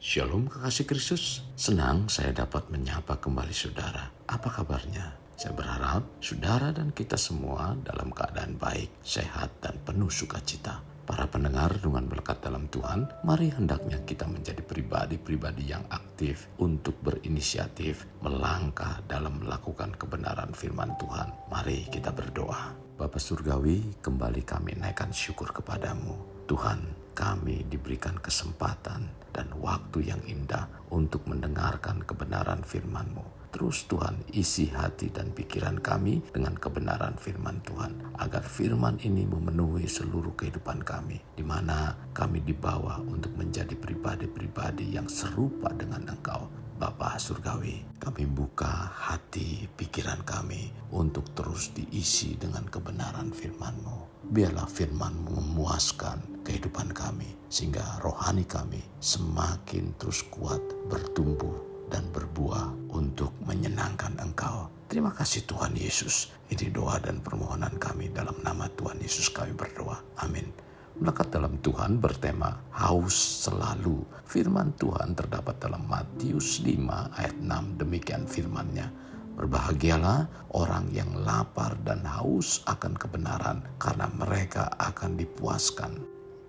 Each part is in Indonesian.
Shalom kekasih Kristus, senang saya dapat menyapa kembali saudara. Apa kabarnya? Saya berharap saudara dan kita semua dalam keadaan baik, sehat, dan penuh sukacita. Para pendengar dengan berkat dalam Tuhan, mari hendaknya kita menjadi pribadi-pribadi yang aktif untuk berinisiatif melangkah dalam melakukan kebenaran firman Tuhan. Mari kita berdoa. Bapa Surgawi, kembali kami naikkan syukur kepadamu. Tuhan, kami diberikan kesempatan dan waktu yang indah untuk mendengarkan kebenaran firman-Mu. Terus Tuhan, isi hati dan pikiran kami dengan kebenaran firman Tuhan, agar firman ini memenuhi seluruh kehidupan kami, di mana kami dibawa untuk menjadi pribadi-pribadi yang serupa dengan Engkau. Bapa Surgawi, kami buka hati pikiran kami untuk terus diisi dengan kebenaran firman-Mu. Biarlah firman-Mu memuaskan kehidupan kami, sehingga rohani kami semakin terus kuat, bertumbuh, dan berbuah untuk menyenangkan Engkau. Terima kasih Tuhan Yesus. Ini doa dan permohonan kami dalam nama Tuhan Yesus kami berdoa. Amin. Melekat dalam Tuhan bertema haus selalu. Firman Tuhan terdapat dalam Matius 5 ayat 6. Demikian firman-Nya. Berbahagialah orang yang lapar dan haus akan kebenaran, karena mereka akan dipuaskan.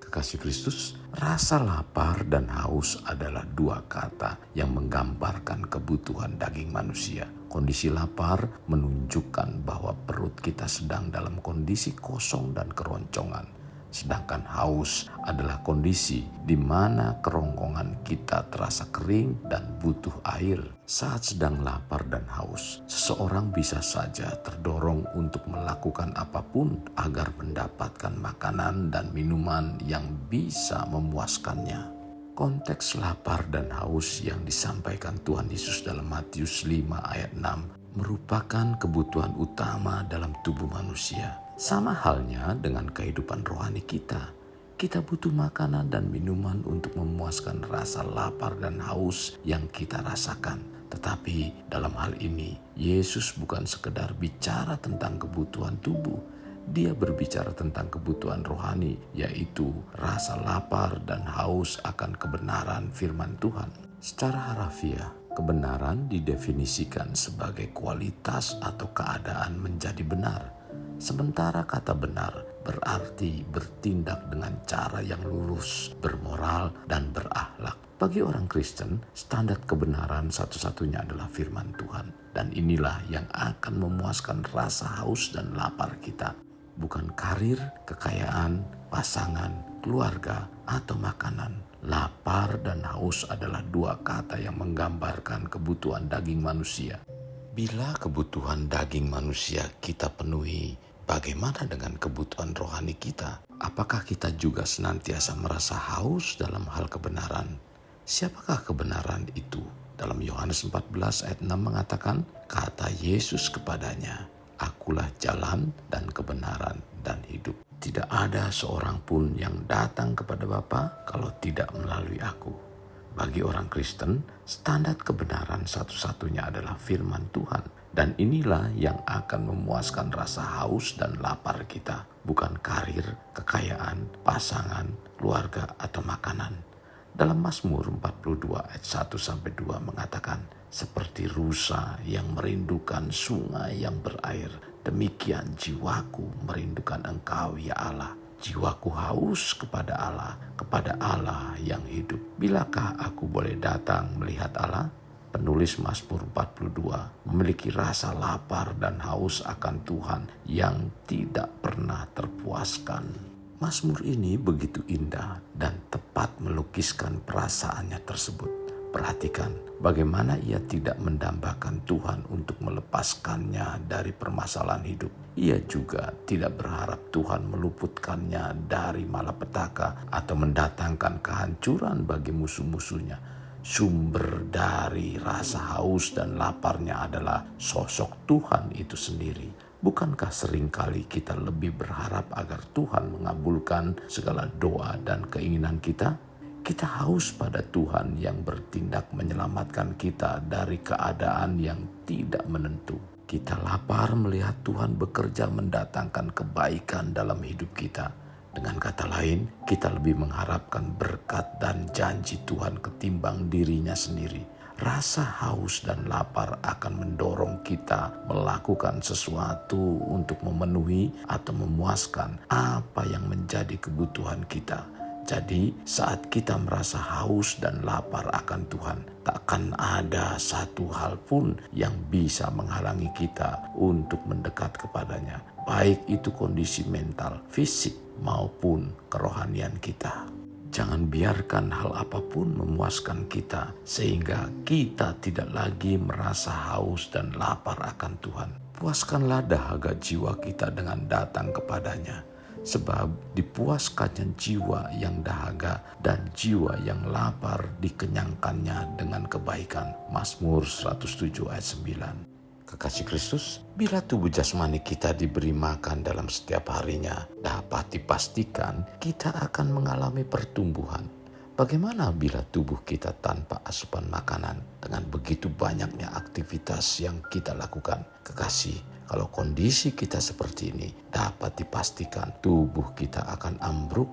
Kekasih Kristus, rasa lapar dan haus adalah dua kata yang menggambarkan kebutuhan daging manusia. Kondisi lapar menunjukkan bahwa perut kita sedang dalam kondisi kosong dan keroncongan. Sedangkan haus adalah kondisi di mana kerongkongan kita terasa kering dan butuh air. Saat sedang lapar dan haus, seseorang bisa saja terdorong untuk melakukan apapun agar mendapatkan makanan dan minuman yang bisa memuaskannya. Konteks lapar dan haus yang disampaikan Tuhan Yesus dalam Matius 5 ayat 6 merupakan kebutuhan utama dalam tubuh manusia. Sama halnya dengan kehidupan rohani kita. Kita butuh makanan dan minuman untuk memuaskan rasa lapar dan haus yang kita rasakan. Tetapi dalam hal ini, Yesus bukan sekedar bicara tentang kebutuhan tubuh. Dia berbicara tentang kebutuhan rohani, yaitu rasa lapar dan haus akan kebenaran firman Tuhan. Secara harafiah, kebenaran didefinisikan sebagai kualitas atau keadaan menjadi benar. Sementara kata benar berarti bertindak dengan cara yang lurus, bermoral, dan berakhlak. Bagi orang Kristen, standar kebenaran satu-satunya adalah firman Tuhan. Dan inilah yang akan memuaskan rasa haus dan lapar kita. Bukan karir, kekayaan, pasangan, keluarga, atau makanan. Lapar dan haus adalah dua kata yang menggambarkan kebutuhan daging manusia. Bila kebutuhan daging manusia kita penuhi, bagaimana dengan kebutuhan rohani kita? Apakah kita juga senantiasa merasa haus dalam hal kebenaran? Siapakah kebenaran itu? Dalam Yohanes 14 ayat 6 mengatakan, kata Yesus kepadanya, akulah jalan dan kebenaran dan hidup. Tidak ada seorang pun yang datang kepada Bapa kalau tidak melalui aku. Bagi orang Kristen, standar kebenaran satu-satunya adalah firman Tuhan. Dan inilah yang akan memuaskan rasa haus dan lapar kita. Bukan karir, kekayaan, pasangan, keluarga, atau makanan. Dalam Mazmur 42 ayat 1-2 mengatakan, seperti rusa yang merindukan sungai yang berair, demikian jiwaku merindukan Engkau ya Allah. Jiwaku haus kepada Allah yang hidup. Bilakah aku boleh datang melihat Allah? Penulis Mazmur 42 memiliki rasa lapar dan haus akan Tuhan yang tidak pernah terpuaskan. Mazmur ini begitu indah dan tepat melukiskan perasaannya tersebut. Perhatikan bagaimana ia tidak mendambakan Tuhan untuk melepaskannya dari permasalahan hidup. Ia juga tidak berharap Tuhan meluputkannya dari malapetaka atau mendatangkan kehancuran bagi musuh-musuhnya. Sumber dari rasa haus dan laparnya adalah sosok Tuhan itu sendiri. Bukankah seringkali kita lebih berharap agar Tuhan mengabulkan segala doa dan keinginan kita? Kita haus pada Tuhan yang bertindak menyelamatkan kita dari keadaan yang tidak menentu. Kita lapar melihat Tuhan bekerja mendatangkan kebaikan dalam hidup kita. Dengan kata lain, kita lebih mengharapkan berkat dan janji Tuhan ketimbang dirinya sendiri. Rasa haus dan lapar akan mendorong kita melakukan sesuatu untuk memenuhi atau memuaskan apa yang menjadi kebutuhan kita. Jadi saat kita merasa haus dan lapar akan Tuhan, takkan ada satu hal pun yang bisa menghalangi kita untuk mendekat kepadanya. Baik itu kondisi mental, fisik maupun kerohanian kita. Jangan biarkan hal apapun memuaskan kita sehingga kita tidak lagi merasa haus dan lapar akan Tuhan. Puaskanlah dahaga jiwa kita dengan datang kepadanya. Sebab dipuaskannya jiwa yang dahaga dan jiwa yang lapar dikenyangkannya dengan kebaikan. Mazmur 107 ayat 9. Kekasih Kristus, bila tubuh jasmani kita diberi makan dalam setiap harinya, dapat dipastikan kita akan mengalami pertumbuhan. Bagaimana bila tubuh kita tanpa asupan makanan dengan begitu banyaknya aktivitas yang kita lakukan? Kekasih, kalau kondisi kita seperti ini, dapat dipastikan tubuh kita akan ambruk.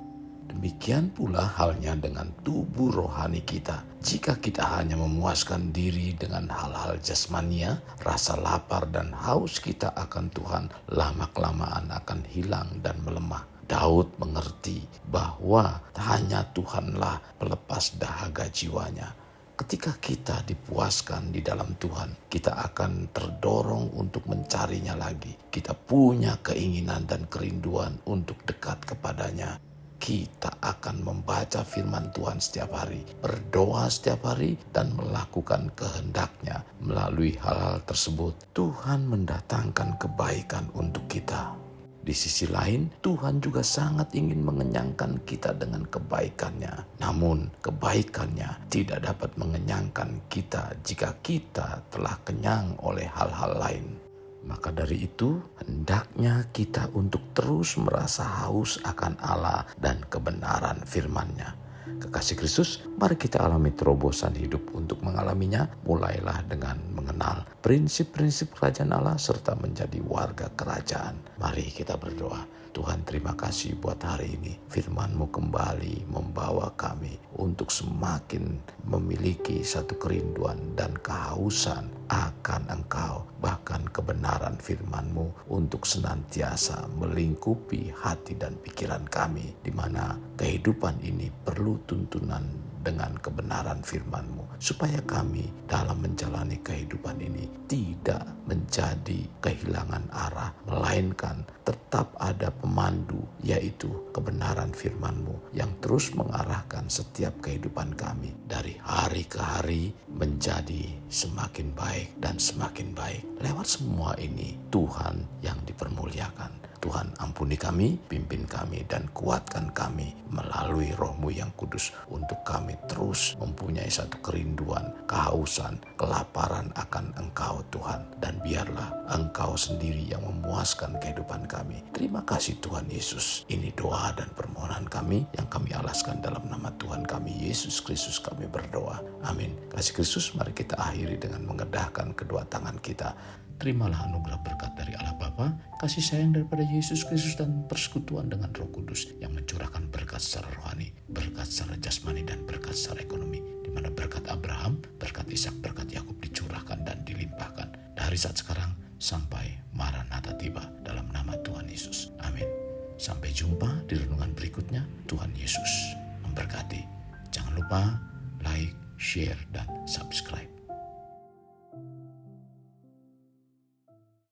Demikian pula halnya dengan tubuh rohani kita. Jika kita hanya memuaskan diri dengan hal-hal jasmania, rasa lapar dan haus kita akan Tuhan lama-kelamaan akan hilang dan melemah. Daud mengerti bahwa hanya Tuhanlah pelepas dahaga jiwanya. Ketika kita dipuaskan di dalam Tuhan, kita akan terdorong untuk mencarinya lagi. Kita punya keinginan dan kerinduan untuk dekat kepadanya. Kita akan membaca firman Tuhan setiap hari, berdoa setiap hari, dan melakukan kehendaknya. Melalui hal-hal tersebut, Tuhan mendatangkan kebaikan untuk kita. Di sisi lain, Tuhan juga sangat ingin mengenyangkan kita dengan kebaikannya. Namun, kebaikannya tidak dapat mengenyangkan kita jika kita telah kenyang oleh hal-hal lain. Maka dari itu, hendaknya kita untuk terus merasa haus akan Allah dan kebenaran firman-Nya. Kekasih Kristus, mari kita alami terobosan hidup untuk mengalaminya. Mulailah dengan mengenal prinsip-prinsip kerajaan Allah serta menjadi warga kerajaan. Mari kita berdoa. Tuhan, terima kasih buat hari ini. Firman-Mu kembali membawa kami untuk semakin memiliki satu kerinduan dan kehausan akan Engkau. Bahkan kebenaran firman-Mu untuk senantiasa melingkupi hati dan pikiran kami, di mana kehidupan ini perlu tuntunan dengan kebenaran firman-Mu, supaya kami dalam menjalani kehidupan ini tidak menjadi kehilangan arah, melainkan tetap ada pemandu, yaitu kebenaran firman-Mu yang terus mengarahkan setiap kehidupan kami dari hari ke hari menjadi semakin baik dan semakin baik. Lewat semua ini, Tuhan yang dipermuliakan. Tuhan, ampuni kami, pimpin kami, dan kuatkan kami melalui Roh-Mu yang kudus untuk kami terus mempunyai satu kerinduan, kehausan, kelaparan akan Engkau Tuhan. Dan biarlah Engkau sendiri yang memuaskan kehidupan kami. Terima kasih Tuhan Yesus. Ini doa dan permohonan kami yang kami alaskan dalam nama Tuhan kami Yesus Kristus kami berdoa. Amin. Kasih Kristus, mari kita akhiri dengan mengedahkan kedua tangan kita. Terimalah anugerah berkat dari Allah Bapa, kasih sayang daripada Yesus Kristus, dan persekutuan dengan Roh Kudus yang mencurahkan berkat secara rohani, berkat secara jasmani, dan berkat secara ekonomi, di mana berkat Abraham, berkat Ishak, berkat Yakub dicurahkan dan dilimpahkan dari saat sekarang sampai Maranatha tiba, dalam nama Tuhan Yesus. Amin. Sampai jumpa di renungan berikutnya. Tuhan Yesus memberkati. Jangan lupa like, share, dan subscribe.